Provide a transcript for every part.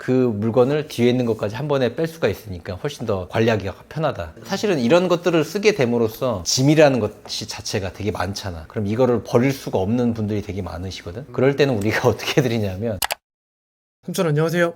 그 물건을 뒤에 있는 것까지 한 번에 뺄 수가 있으니까 훨씬 더 관리하기가 편하다. 사실은 이런 것들을 쓰게 됨으로써 짐이라는 것이 자체가 되게 많잖아. 그럼 이거를 버릴 수가 없는 분들이 되게 많으시거든. 그럴 때는 우리가 어떻게 해드리냐면 삼촌 안녕하세요.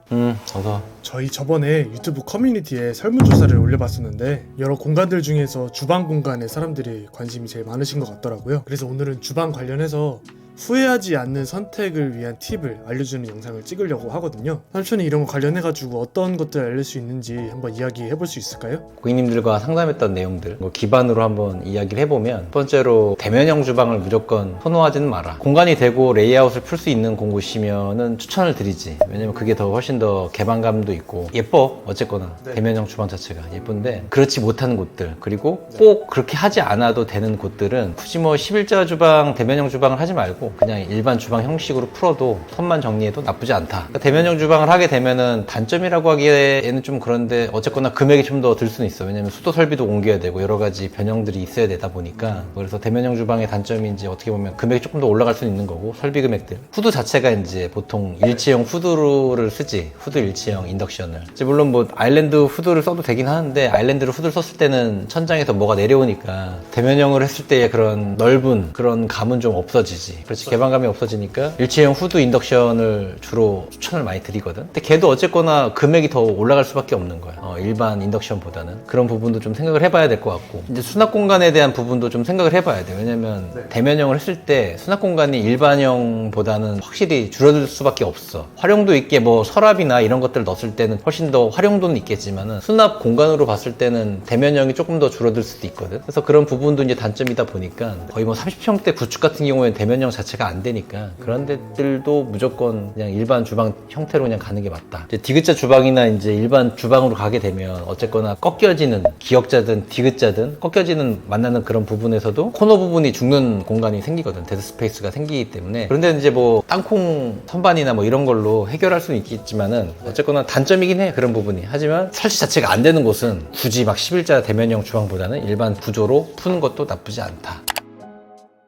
어서. 저희 저번에 유튜브 커뮤니티에 설문조사를 올려봤었는데 여러 공간들 중에서 주방 공간에 사람들이 관심이 제일 많으신 것 같더라고요. 그래서 오늘은 주방 관련해서 후회하지 않는 선택을 위한 팁을 알려주는 영상을 찍으려고 하거든요. 삼촌이 이런 거 관련해가지고 어떤 것들 알릴 수 있는지 한번 이야기해볼 수 있을까요? 고객님들과 상담했던 내용들 기반으로 한번 이야기를 해보면, 첫 번째로 대면형 주방을 무조건 선호하지는 마라. 공간이 되고 레이아웃을 풀 수 있는 곳이면은 추천을 드리지. 왜냐면 그게 더 훨씬 더 개방감도 있고 예뻐. 어쨌거나 대면형 주방 자체가 예쁜데, 그렇지 못한 곳들, 그리고 꼭 그렇게 하지 않아도 되는 곳들은 굳이 뭐 11자 주방, 대면형 주방을 하지 말고 그냥 일반 주방 형식으로 풀어도 톤만 정리해도 나쁘지 않다. 그러니까 대면형 주방을 하게 되면은 단점이라고 하기에는 좀 그런데, 어쨌거나 금액이 좀 더 들 수는 있어. 왜냐면 수도 설비도 옮겨야 되고 여러 가지 변형들이 있어야 되다 보니까. 그래서 대면형 주방의 단점이 이제 어떻게 보면 금액이 조금 더 올라갈 수는 있는 거고, 설비 금액들, 후드 자체가 이제 보통 일체형 후드를 쓰지. 후드 일체형 인덕션을 이제 물론 뭐 아일랜드 후드를 써도 되긴 하는데, 아일랜드를 후드를 썼을 때는 천장에서 뭐가 내려오니까 대면형을 했을 때의 그런 넓은 그런 감은 좀 없어지지. 그렇지, 개방감이 없어지니까 일체형 후드 인덕션을 주로 추천을 많이 드리거든. 근데 걔도 어쨌거나 금액이 더 올라갈 수밖에 없는 거야. 일반 인덕션보다는. 그런 부분도 좀 생각을 해봐야 될 것 같고, 이제 수납 공간에 대한 부분도 좀 생각을 해봐야 돼. 왜냐면 대면형을 했을 때 수납 공간이 일반형보다는 확실히 줄어들 수밖에 없어. 활용도 있게 뭐 서랍이나 이런 것들을 넣었을 때는 훨씬 더 활용도는 있겠지만은, 수납 공간으로 봤을 때는 대면형이 조금 더 줄어들 수도 있거든. 그래서 그런 부분도 이제 단점이다 보니까, 거의 뭐 30평대 구축 같은 경우에는 대면형 자체가 안 되니까 그런 데들도 무조건 그냥 일반 주방 형태로 그냥 가는 게 맞다. 이제 디귿자 주방이나 이제 일반 주방으로 가게 되면 어쨌거나 꺾여지는, 기역자든 디귿자든 꺾여지는 만나는 그런 부분에서도 코너 부분이 죽는 공간이 생기거든. 데드 스페이스가 생기기 때문에. 그런데 이제 뭐 땅콩 선반이나 뭐 이런 걸로 해결할 수는 있겠지만은, 어쨌거나 단점이긴 해, 그런 부분이. 하지만 설치 자체가 안 되는 곳은 굳이 막 11자 대면형 주방보다는 일반 구조로 푸는 것도 나쁘지 않다.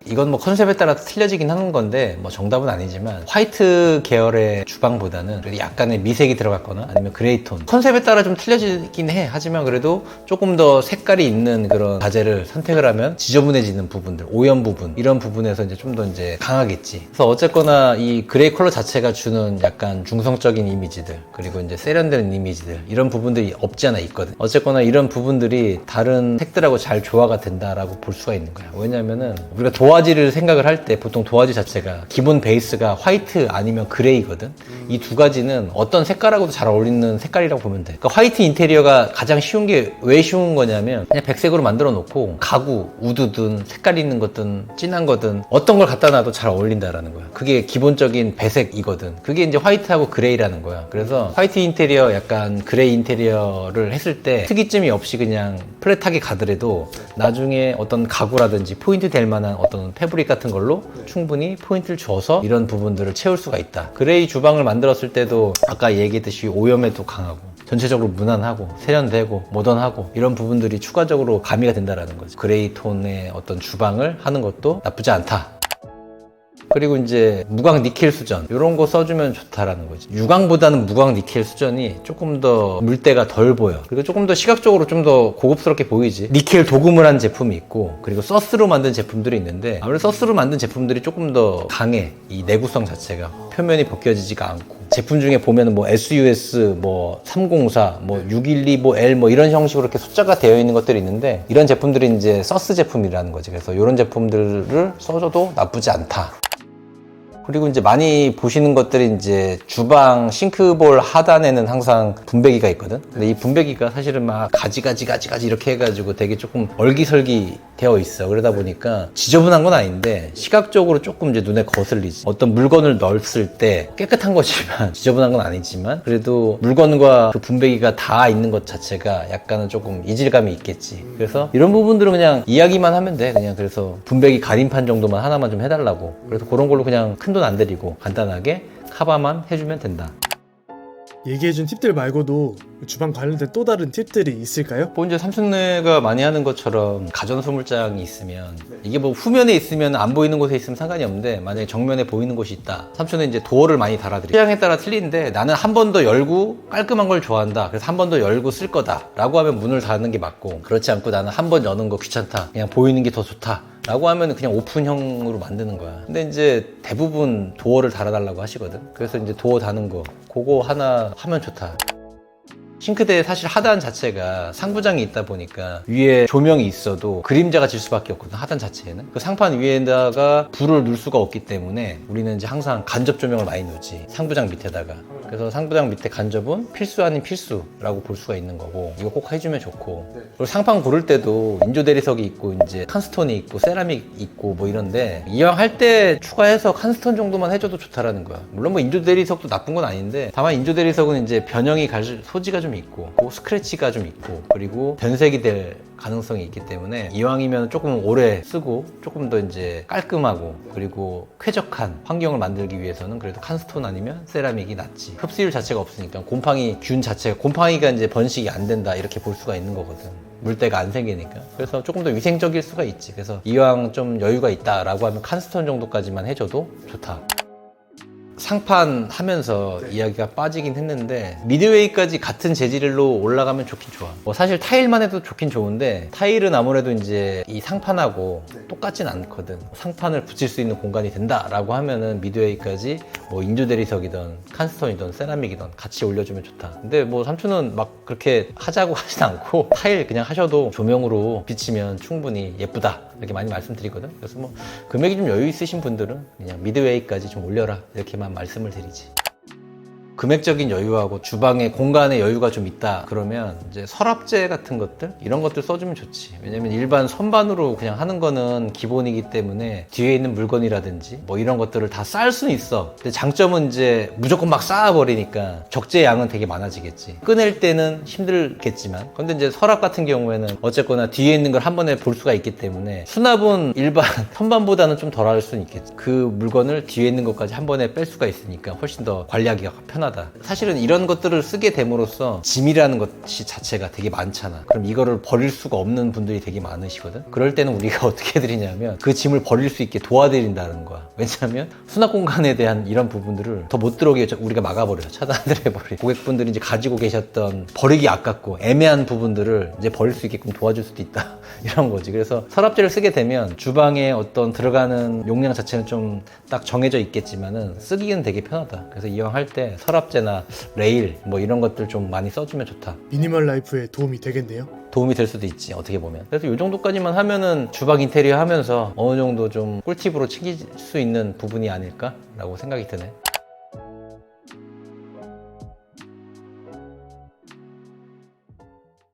이건 뭐 컨셉에 따라 틀려지긴 하는 건데 뭐 정답은 아니지만, 화이트 계열의 주방보다는 그래도 약간의 미색이 들어갔거나 아니면 그레이톤, 컨셉에 따라 좀 틀려지긴 해. 하지만 그래도 조금 더 색깔이 있는 그런 자재를 선택을 하면 지저분해지는 부분들, 오염 부분, 이런 부분에서 이제 좀 더 이제 강하겠지. 그래서 어쨌거나 이 그레이 컬러 자체가 주는 약간 중성적인 이미지들, 그리고 이제 세련되는 이미지들, 이런 부분들이 없지 않아 있거든. 어쨌거나 이런 부분들이 다른 색들하고 잘 조화가 된다라고 볼 수가 있는 거야. 왜냐면은 우리가 도화지를 생각을 할 때 보통 도화지 자체가 기본 베이스가 화이트 아니면 그레이거든. 이 두 가지는 어떤 색깔하고도 잘 어울리는 색깔이라고 보면 돼. 그러니까 화이트 인테리어가 가장 쉬운 게 왜 쉬운 거냐면, 그냥 백색으로 만들어 놓고 가구, 우드든 색깔 있는 것든 진한 거든 어떤 걸 갖다 놔도 잘 어울린다라는 거야. 그게 기본적인 배색이거든. 그게 이제 화이트하고 그레이라는 거야. 그래서 화이트 인테리어, 약간 그레이 인테리어를 했을 때 특이점이 없이 그냥 플랫하게 가더라도 나중에 어떤 가구라든지 포인트 될 만한 어떤 패브릭 같은 걸로 충분히 포인트를 줘서 이런 부분들을 채울 수가 있다. 그레이 주방을 만들었을 때도 아까 얘기했듯이 오염에도 강하고 전체적으로 무난하고 세련되고 모던하고 이런 부분들이 추가적으로 가미가 된다라는 거지. 그레이 톤의 어떤 주방을 하는 것도 나쁘지 않다. 그리고 이제 무광 니켈 수전, 이런 거 써주면 좋다라는 거지. 유광보다는 무광 니켈 수전이 조금 더 물때가 덜 보여. 그리고 조금 더 시각적으로 좀 더 고급스럽게 보이지. 니켈 도금을 한 제품이 있고, 그리고 서스로 만든 제품들이 있는데, 아무래도 서스로 만든 제품들이 조금 더 강해. 이 내구성 자체가 표면이 벗겨지지가 않고. 제품 중에 보면은 뭐 SUS, 뭐 304, 뭐 612, 뭐 L 뭐 이런 형식으로 이렇게 숫자가 되어 있는 것들이 있는데, 이런 제품들이 이제 서스 제품이라는 거지. 그래서 이런 제품들을 써줘도 나쁘지 않다. 그리고 이제 많이 보시는 것들이 이제 주방 싱크볼 하단에는 항상 분배기가 있거든. 근데 이 분배기가 사실은 막 가지 이렇게 해가지고 되게 조금 얼기설기 되어 있어. 그러다 보니까 지저분한 건 아닌데 시각적으로 조금 이제 눈에 거슬리지. 어떤 물건을 넣었을 때 깨끗한 거지만 지저분한 건 아니지만, 그래도 물건과 그 분배기가 다 있는 것 자체가 약간은 조금 이질감이 있겠지. 그래서 이런 부분들은 그냥 이야기만 하면 돼. 그냥 그래서 분배기 가림판 정도만 하나만 좀 해달라고. 그래서 그런 걸로 그냥 큰 돈 안 들이고 간단하게 커버만 해주면 된다. 얘기해준 팁들 말고도 주방 관련된 또 다른 팁들이 있을까요? 뭐 이제 삼촌네가 많이 하는 것처럼 가전소물장이 있으면 이게 뭐 후면에 있으면 안 보이는 곳에 있으면 상관이 없는데 만약에 정면에 보이는 곳이 있다. 삼촌은 이제 도어를 많이 달아드려요. 취향에 따라 틀리는데 나는 한 번 더 열고 깔끔한 걸 좋아한다. 그래서 한 번 더 열고 쓸 거다. 라고 하면 문을 닫는 게 맞고, 그렇지 않고 나는 한 번 여는 거 귀찮다. 그냥 보이는 게 더 좋다. 라고 하면 그냥 오픈형으로 만드는 거야. 근데 이제 대부분 도어를 달아달라고 하시거든. 그래서 이제 도어 다는 거 그거 하나 하면 좋다. 싱크대 사실 하단 자체가 상부장이 있다 보니까 위에 조명이 있어도 그림자가 질 수밖에 없거든, 하단 자체에는. 그 상판 위에다가 불을 넣을 수가 없기 때문에 우리는 이제 항상 간접 조명을 많이 놓지, 상부장 밑에다가. 그래서 상부장 밑에 간접은 필수 아닌 필수라고 볼 수가 있는 거고, 이거 꼭 해주면 좋고. 그리고 상판 고를 때도 인조 대리석이 있고 이제 칸스톤이 있고 세라믹 있고 뭐 이런데, 이왕 할 때 추가해서 칸스톤 정도만 해줘도 좋다라는 거야. 물론 뭐 인조 대리석도 나쁜 건 아닌데, 다만 인조 대리석은 이제 변형이 갈 소지가 좀 있고 스크래치가 좀 있고 그리고 변색이 될 가능성이 있기 때문에 이왕이면 조금 오래 쓰고 조금 더 이제 깔끔하고 그리고 쾌적한 환경을 만들기 위해서는 그래도 칸스톤 아니면 세라믹이 낫지. 흡수율 자체가 없으니까 곰팡이 자체가, 곰팡이가 이제 번식이 안 된다 이렇게 볼 수가 있는 거거든, 물때가 안 생기니까. 그래서 조금 더 위생적일 수가 있지. 그래서 이왕 좀 여유가 있다라고 하면 칸스톤 정도까지만 해줘도 좋다. 상판 하면서 이야기가 빠지긴 했는데, 미드웨이까지 같은 재질로 올라가면 좋긴 좋아. 뭐 사실 타일만 해도 좋긴 좋은데, 타일은 아무래도 이제 이 상판하고 똑같진 않거든. 상판을 붙일 수 있는 공간이 된다라고 하면은 미드웨이까지 뭐 인조 대리석이든 칸스톤이든 세라믹이든 같이 올려주면 좋다. 근데 뭐 삼촌은 막 그렇게 하자고 하진 않고 타일 그냥 하셔도 조명으로 비치면 충분히 예쁘다 이렇게 많이 말씀드리거든. 그래서 뭐 금액이 좀 여유 있으신 분들은 그냥 미드웨이까지 좀 올려라 이렇게만 말씀을 드리지. 금액적인 여유하고 주방에 공간에 여유가 좀 있다 그러면 이제 서랍재 같은 것들, 이런 것들 써주면 좋지. 왜냐면 일반 선반으로 그냥 하는 거는 기본이기 때문에 뒤에 있는 물건이라든지 뭐 이런 것들을 다 쌓을 수는 있어. 근데 장점은 이제 무조건 막 쌓아버리니까 적재 양은 되게 많아지겠지. 꺼낼 때는 힘들겠지만, 근데 이제 서랍 같은 경우에는 어쨌거나 뒤에 있는 걸 한 번에 볼 수가 있기 때문에 수납은 일반 선반보다는 좀 덜 할 수는 있겠지. 그 물건을 뒤에 있는 것까지 한 번에 뺄 수가 있으니까 훨씬 더 관리하기가 편하다. 사실은 이런 것들을 쓰게 됨으로써 짐이라는 것이 자체가 되게 많잖아. 그럼 이거를 버릴 수가 없는 분들이 되게 많으시거든. 그럴 때는 우리가 어떻게 해드리냐면 그 짐을 버릴 수 있게 도와드린다는 거야. 왜냐하면 수납 공간에 대한 이런 부분들을 더 못 들어오게 우리가 막아버려요. 차단을 해버려. 고객분들이 이제 가지고 계셨던 버리기 아깝고 애매한 부분들을 이제 버릴 수 있게끔 도와줄 수도 있다. 이런 거지. 그래서 서랍재를 쓰게 되면 주방에 어떤 들어가는 용량 자체는 좀 딱 정해져 있겠지만은 쓰기는 되게 편하다. 그래서 이왕 할 때 서랍재나 레일 뭐 이런 것들 좀 많이 써주면 좋다. 미니멀 라이프에 도움이 되겠네요. 도움이 될 수도 있지, 어떻게 보면. 그래서 이 정도까지만 하면은 주방 인테리어 하면서 어느 정도 좀 꿀팁으로 챙길 수 있는 부분이 아닐까라고 생각이 드네.